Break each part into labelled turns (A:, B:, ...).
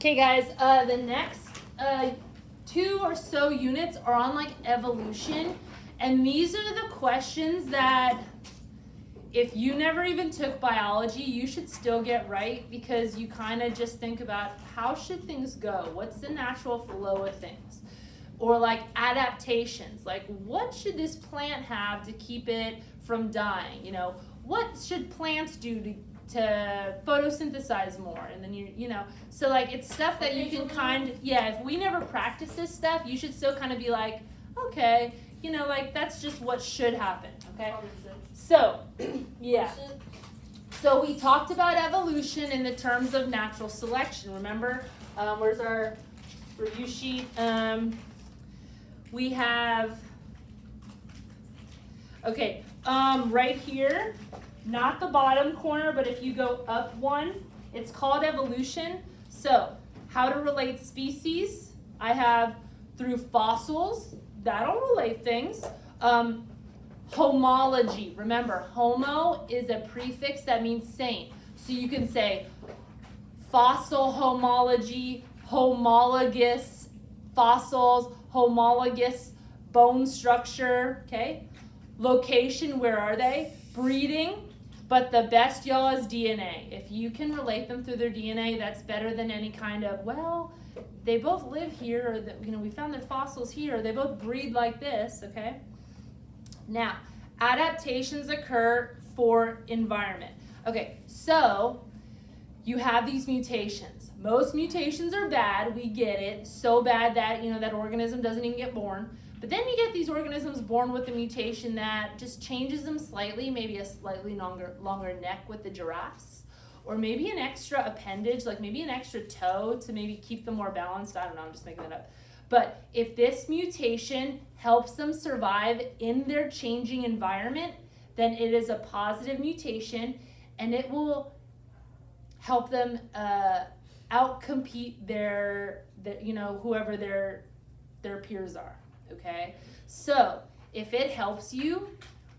A: Okay, guys, the next 2 or so units are on like evolution, and these are the questions that if you never even took biology, you should still get right, because you kind of just think about how should things go? What's the natural flow of things? Or like adaptations, like what should this plant have to keep it from dying? You know, what should plants do to photosynthesize more? And then you know, so like it's stuff that you can if we never practice this stuff, you should still kind of be like, okay, you know, like that's just what should happen, okay? So, yeah. So we talked about evolution in the terms of natural selection. Remember, where's our review sheet? We have, okay, right here, not the bottom corner, but if you go up one, it's called evolution. So, how to relate species. I have through fossils, that'll relate things. Homology, remember, homo is a prefix that means same. So you can say fossil homology, homologous fossils, homologous bone structure, okay? Location, where are they? Breeding, but the best, y'all, is DNA. If you can relate them through their DNA, that's better than any kind of, well, they both live here, or you know, we found their fossils here, or they both breed like this, okay? Now, adaptations occur for environment. Okay, so you have these mutations. Most mutations are bad, we get it, so bad that, you know, that organism doesn't even get born. But then you get these organisms born with a mutation that just changes them slightly, maybe a slightly longer neck with the giraffes, or maybe an extra appendage, like maybe an extra toe to maybe keep them more balanced. I don't know, I'm just making that up. But if this mutation helps them survive in their changing environment, then it is a positive mutation, and it will help them outcompete their you know, whoever their peers are. Okay, so if it helps you,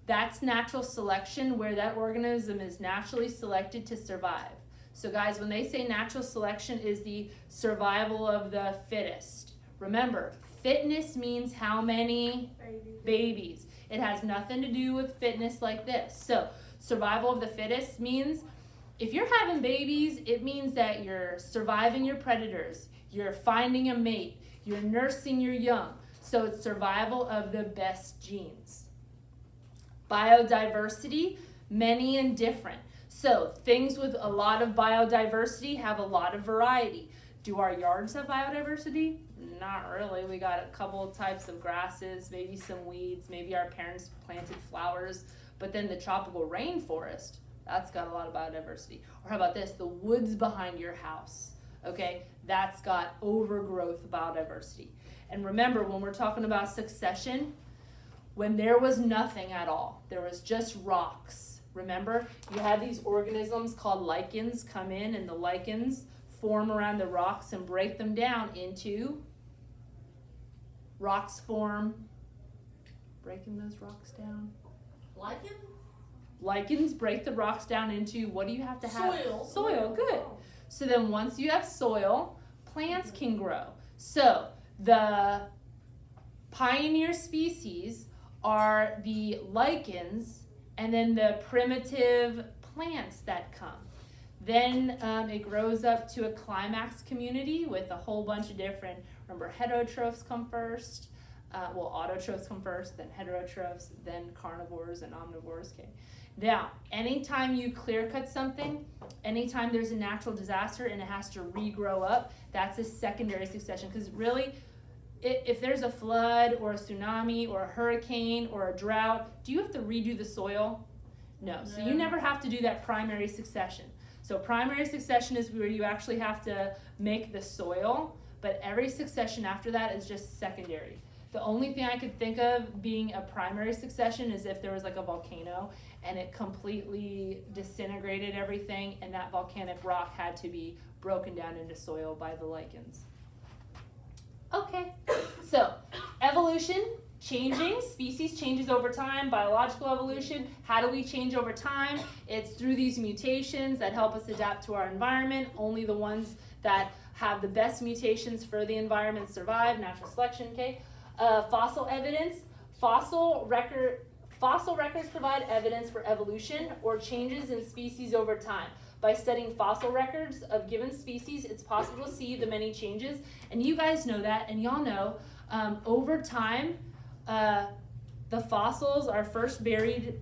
A: that's natural selection, where that organism is naturally selected to survive. So guys, when they say natural selection is the survival of the fittest, remember, fitness means how many babies. It has nothing to do with fitness like this. So survival of the fittest means if you're having babies, it means that you're surviving your predators, you're finding a mate, you're nursing your young. So it's survival of the best genes. Biodiversity, many and different. So things with a lot of biodiversity have a lot of variety. Do our yards have biodiversity? Not really. We got a couple of types of grasses, maybe some weeds, maybe our parents planted flowers, but then the tropical rainforest, that's got a lot of biodiversity. Or how about this, the woods behind your house, okay? That's got overgrowth biodiversity. And remember, when we're talking about succession, when there was nothing at all, there was just rocks. Remember, you had these organisms called lichens come in, and the lichens form around the rocks and break them down into rocks form. Breaking those rocks down.
B: Lichen?
A: Lichens break the rocks down into, what do you have to have?
B: Soil.
A: Good. So then once you have soil, plants can grow. So the pioneer species are the lichens, and then the primitive plants that come. Then it grows up to a climax community with a whole bunch of different, remember, heterotrophs come first, autotrophs come first, then heterotrophs, then carnivores and omnivores. Okay. Now, anytime you clear cut something, anytime there's a natural disaster and it has to regrow up, that's a secondary succession. Because really, if there's a flood or a tsunami or a hurricane or a drought, do you have to redo the soil? No. So you never have to do that primary succession. So primary succession is where you actually have to make the soil, but every succession after that is just secondary. The only thing I could think of being a primary succession is if there was like a volcano and it completely disintegrated everything, and that volcanic rock had to be broken down into soil by the lichens. Okay, so evolution, changing, species changes over time, biological evolution. How do we change over time? It's through these mutations that help us adapt to our environment. Only the ones that have the best mutations for the environment survive, natural selection, okay? Fossil evidence. Fossil records provide evidence for evolution or changes in species over time. By studying fossil records of given species, it's possible to see the many changes. And you guys know that, and y'all know, over time, the fossils are first buried,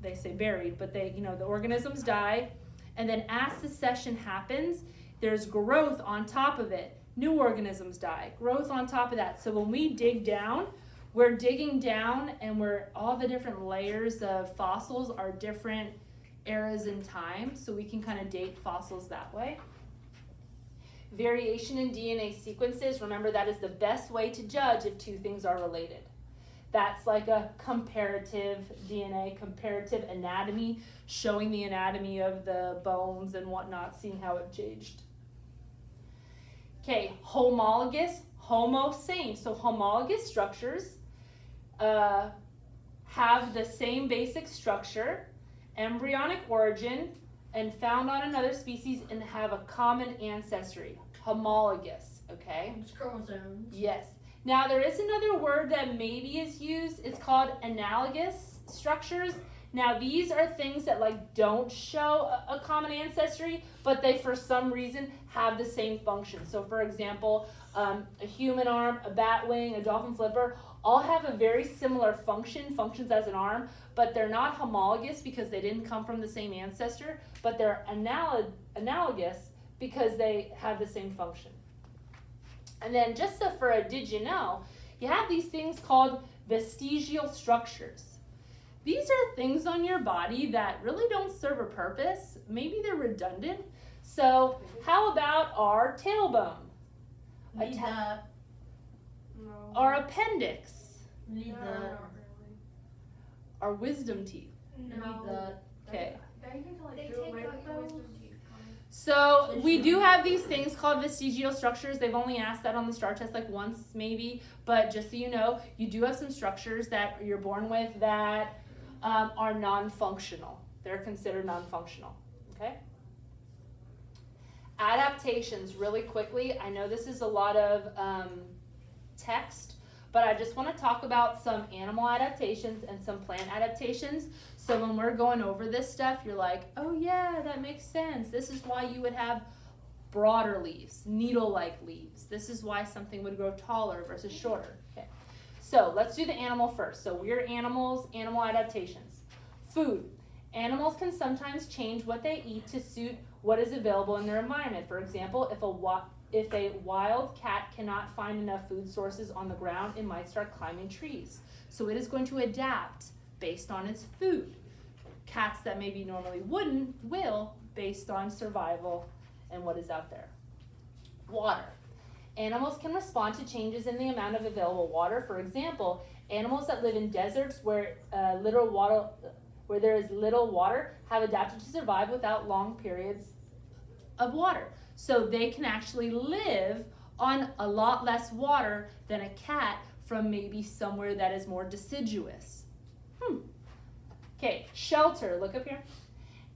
A: they say buried, but the organisms die. And then as succession happens, there's growth on top of it. New organisms die, growth on top of that. So when we dig down, we're digging down and all the different layers of fossils are different eras in time. So we can kind of date fossils that way. Variation in DNA sequences, remember that is the best way to judge if two things are related. That's like a comparative DNA, comparative anatomy, showing the anatomy of the bones and whatnot, seeing how it changed. Okay, homologous, same. So homologous structures have the same basic structure, embryonic origin, and found on another species and have a common ancestry. Homologous, okay?
B: It's chromosomes.
A: Yes. Now there is another word that maybe is used. It's called analogous structures. Now these are things that don't show a common ancestry, but they for some reason have the same function. So for example, a human arm, a bat wing, a dolphin flipper, all have a very similar functions as an arm, but they're not homologous because they didn't come from the same ancestor, but they're analogous because they have the same function. And then did you know, you have these things called vestigial structures. These are things on your body that really don't serve a purpose. Maybe they're redundant. So how about our tailbone? Our appendix? Our wisdom teeth? Okay. So we do have these things called vestigial structures. They've only asked that on the STAR test once maybe, but just so you know, you do have some structures that you're born with that are non-functional. They're considered non-functional, okay? Adaptations, really quickly. I know this is a lot of text, but I just want to talk about some animal adaptations and some plant adaptations. So when we're going over this stuff, you're like, oh yeah, that makes sense. This is why you would have broader leaves, needle-like leaves. This is why something would grow taller versus shorter. Okay. So let's do the animal first. So we're animals, animal adaptations. Food. Animals can sometimes change what they eat to suit what is available in their environment. For example, if a wild cat cannot find enough food sources on the ground, it might start climbing trees. So it is going to adapt based on its food. Cats that maybe normally wouldn't will based on survival and what is out there. Water. Animals can respond to changes in the amount of available water. For example, animals that live in deserts where there is little water have adapted to survive without long periods of water. So they can actually live on a lot less water than a cat from maybe somewhere that is more deciduous. Okay, shelter, look up here.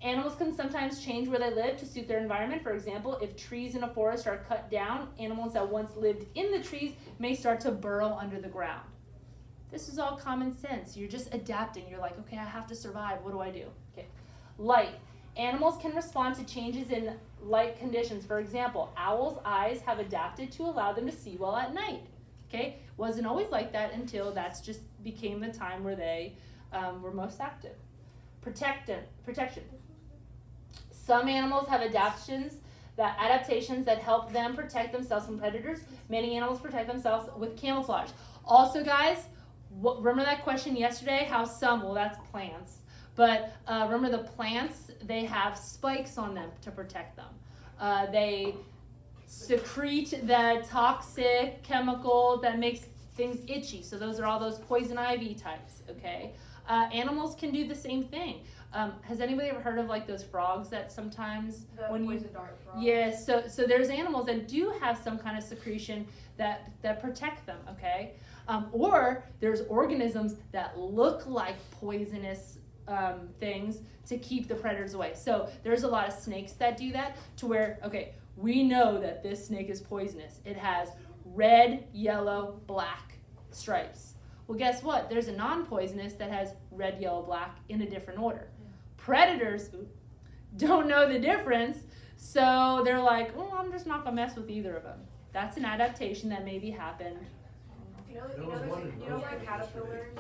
A: Animals can sometimes change where they live to suit their environment. For example, if trees in a forest are cut down, animals that once lived in the trees may start to burrow under the ground. This is all common sense. You're just adapting. You're like, okay, I have to survive. What do I do? Okay, light. Animals can respond to changes in light conditions. For example, owls' eyes have adapted to allow them to see well at night. Okay, wasn't always like that until that's just became the time where they were most active. Protection. Some animals have adaptations that help them protect themselves from predators. Many animals protect themselves with camouflage. Also, guys, remember that question yesterday? That's plants. But remember the plants, they have spikes on them to protect them. They secrete the toxic chemical that makes things itchy. So those are all those poison ivy types, okay? Animals can do the same thing. Has anybody ever heard of like those frogs that sometimes
B: The poison dart frogs.
A: Yes, so there's animals that do have some kind of secretion that protect them, okay? Or there's organisms that look like poisonous things to keep the predators away. So there's a lot of snakes that do that to where, okay, we know that this snake is poisonous. It has red, yellow, black stripes. Well, guess what? There's a non-poisonous that has red, yellow, black in a different order. Predators don't know the difference, so they're like, oh, I'm just not gonna mess with either of them. That's an adaptation that maybe happened.
B: You know why caterpillars,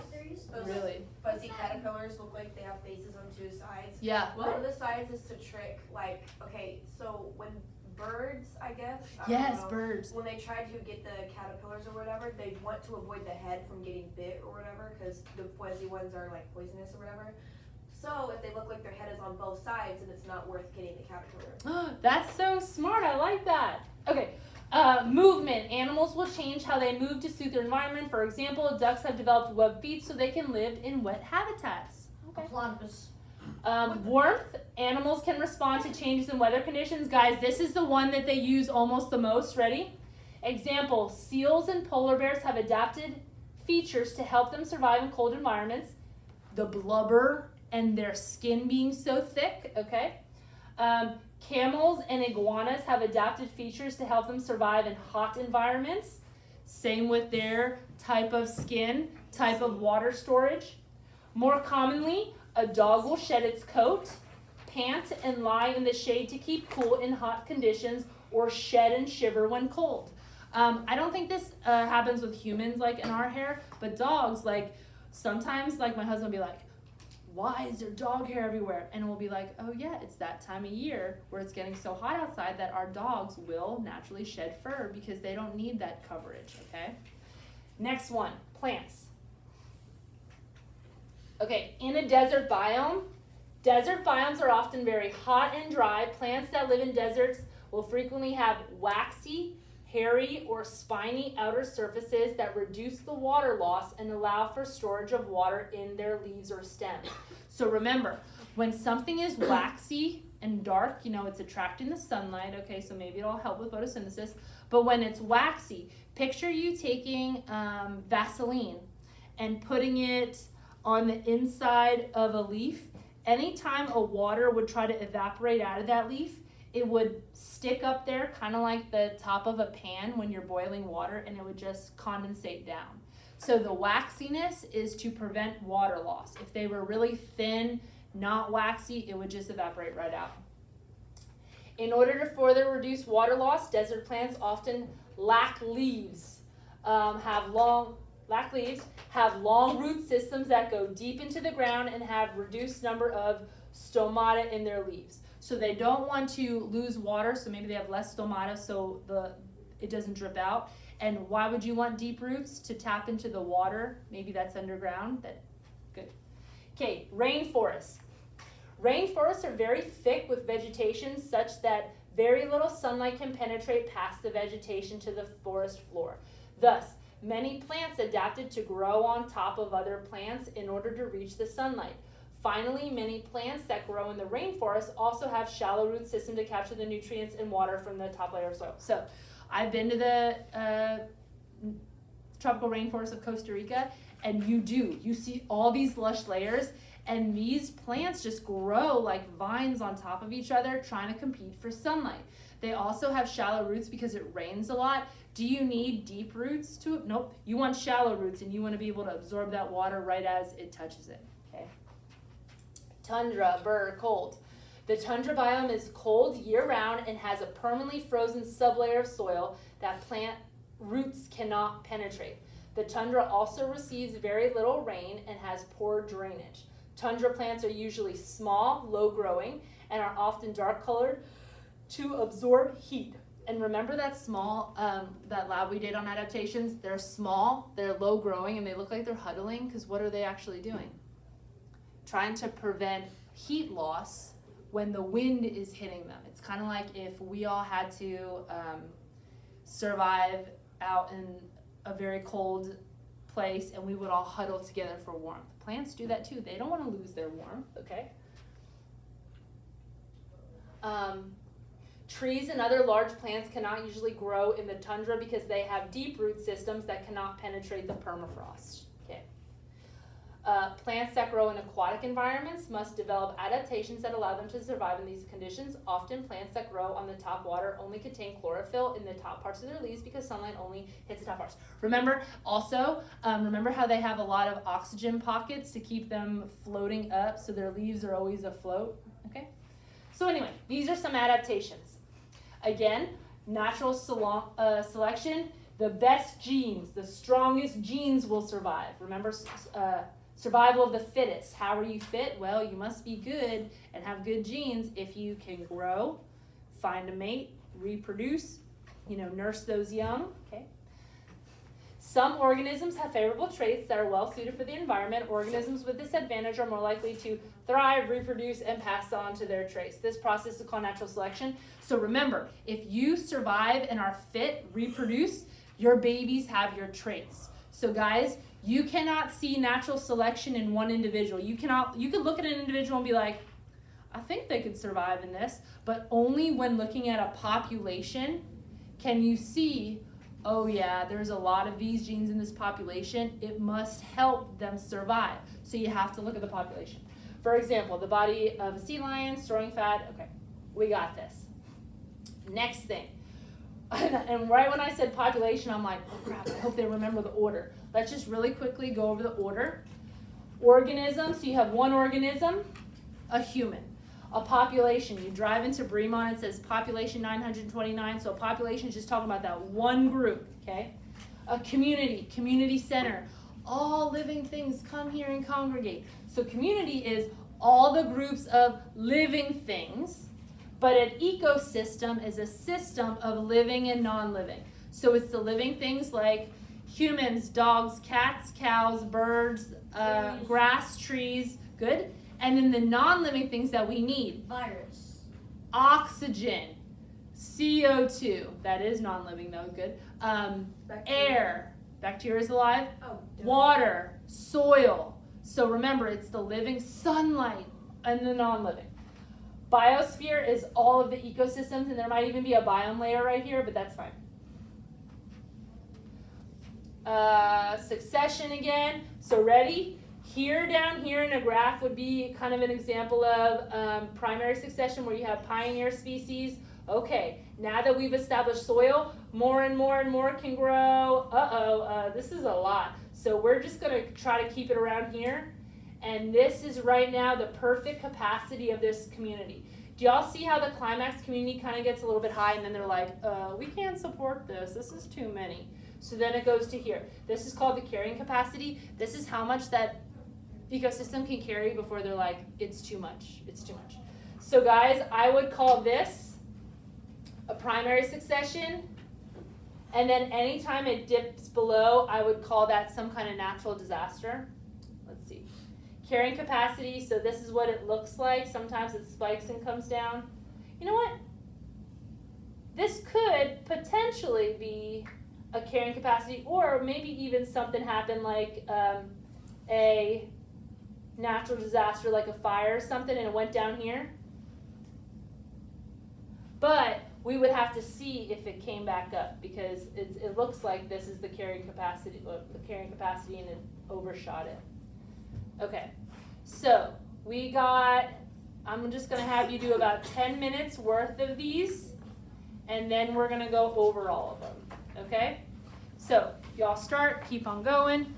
B: those
A: Really?
B: fuzzy caterpillars look like they have faces on two sides?
A: Yeah.
B: One of the sides is to trick, like, okay, so when birds, I guess,
A: Yes, birds.
B: when they try to get the caterpillars or whatever, they want to avoid the head from getting bit or whatever, because the fuzzy ones are like poisonous or whatever. So if they look like their head is on both sides, then it's not worth getting the caterpillar.
A: That's so smart. I like that. Okay. Movement. Animals will change how they move to suit their environment. For example, ducks have developed webbed feet so they can live in wet habitats. Okay.
C: Platypus.
A: Warmth. Animals can respond to changes in weather conditions. Guys, this is the one that they use almost the most. Ready? Example, seals and polar bears have adapted features to help them survive in cold environments. The blubber and their skin being so thick, okay? Camels and iguanas have adapted features to help them survive in hot environments. Same with their type of skin, type of water storage. More commonly, a dog will shed its coat, pant, and lie in the shade to keep cool in hot conditions, or shed and shiver when cold. I don't think this happens with humans like in our hair, but dogs, like sometimes like my husband will be like, why is there dog hair everywhere? And we'll be like, oh yeah, it's that time of year where it's getting so hot outside that our dogs will naturally shed fur because they don't need that coverage, okay? Next one, plants. Okay, in a desert biome, desert biomes are often very hot and dry. Plants that live in deserts will frequently have waxy, hairy, or spiny outer surfaces that reduce the water loss and allow for storage of water in their leaves or stems. So remember, when something is waxy and dark, you know, it's attracting the sunlight, okay, so maybe it'll help with photosynthesis. But when it's waxy, picture you taking Vaseline and putting it on the inside of a leaf. Anytime a water would try to evaporate out of that leaf, it would stick up there, kind of like the top of a pan when you're boiling water, and it would just condensate down. So the waxiness is to prevent water loss. If they were really thin, not waxy, it would just evaporate right out. In order to further reduce water loss, desert plants often lack leaves, have long root systems that go deep into the ground and have reduced number of stomata in their leaves. So they don't want to lose water, so maybe they have less stomata so it doesn't drip out. And why would you want deep roots? To tap into the water. Maybe that's underground. Good. Okay, rainforests. Rainforests are very thick with vegetation such that very little sunlight can penetrate past the vegetation to the forest floor. Thus, many plants adapted to grow on top of other plants in order to reach the sunlight. Finally, many plants that grow in the rainforest also have shallow root system to capture the nutrients and water from the top layer of soil. So, I've been to the tropical rainforest of Costa Rica, and you see all these lush layers, and these plants just grow like vines on top of each other, trying to compete for sunlight. They also have shallow roots because it rains a lot. Do you need deep roots to it? Nope. You want shallow roots, and you want to be able to absorb that water right as it touches it. Okay. Tundra, cold. The tundra biome is cold year-round and has a permanently frozen sublayer of soil that plant roots cannot penetrate. The tundra also receives very little rain and has poor drainage. Tundra plants are usually small, low-growing, and are often dark-colored to absorb heat. And remember that that lab we did on adaptations? They're small, they're low-growing, and they look like they're huddling, because what are they actually doing? Trying to prevent heat loss when the wind is hitting them. It's kind of like if we all had to survive out in a very cold place and we would all huddle together for warmth. Plants do that too. They don't want to lose their warmth, okay? Trees and other large plants cannot usually grow in the tundra because they have deep root systems that cannot penetrate the permafrost. Okay. Plants that grow in aquatic environments must develop adaptations that allow them to survive in these conditions. Often plants that grow on the top water only contain chlorophyll in the top parts of their leaves because sunlight only hits the top parts. Remember also, remember how they have a lot of oxygen pockets to keep them floating up so their leaves are always afloat? Okay. So anyway, these are some adaptations. Again, natural selection, the best genes, the strongest genes will survive. Remember, survival of the fittest. How are you fit? Well, you must be good and have good genes if you can grow, find a mate, reproduce, nurse those young, okay? Some organisms have favorable traits that are well suited for the environment. Organisms with this advantage are more likely to thrive, reproduce, and pass on to their traits. This process is called natural selection. So remember, if you survive and are fit, reproduce, your babies have your traits. So guys, you cannot see natural selection in one individual. You could look at an individual and be like, I think they could survive in this, but only when looking at a population can you see, oh yeah, there's a lot of these genes in this population. It must help them survive. So you have to look at the population. For example, the body of a sea lion, storing fat. Okay, we got this. Next thing. And right when I said population, I'm like, oh crap, I hope they remember the order. Let's just really quickly go over the order. Organisms, so you have one organism, a human. A population, you drive into Bremont, it says population 929, so a population is just talking about that one group, okay? A community center. All living things come here and congregate. So community is all the groups of living things, but an ecosystem is a system of living and non-living. So it's the living things like humans, dogs, cats, cows, birds, grass, trees, good? And then the non-living things that we need.
C: Virus.
A: Oxygen, CO2, that is non-living though, good. Air, bacteria is alive.
B: Oh,
A: Water, soil. So remember, it's the living, sunlight, and the non-living. Biosphere is all of the ecosystems, and there might even be a biome layer right here, but that's fine. Succession again. So ready? Here, down here in a graph would be kind of an example of primary succession where you have pioneer species. Okay, now that we've established soil, more and more and more can grow. This is a lot. So we're just going to try to keep it around here. And this is right now the perfect capacity of this community. Do y'all see how the climax community kind of gets a little bit high and then they're like, we can't support this. This is too many. So then it goes to here. This is called the carrying capacity. This is how much that ecosystem can carry before they're like, it's too much. It's too much. So guys, I would call this a primary succession. And then anytime it dips below, I would call that some kind of natural disaster. Let's see. Carrying capacity, so this is what it looks like. Sometimes it spikes and comes down. You know what? This could potentially be a carrying capacity, or maybe even something happened like a natural disaster, like a fire or something, and it went down here. But we would have to see if it came back up, because it looks like this is the carrying capacity, and it overshot it. Okay, so we got, I'm just going to have you do about 10 minutes worth of these, and then we're going to go over all of them, okay? So y'all start, keep on going.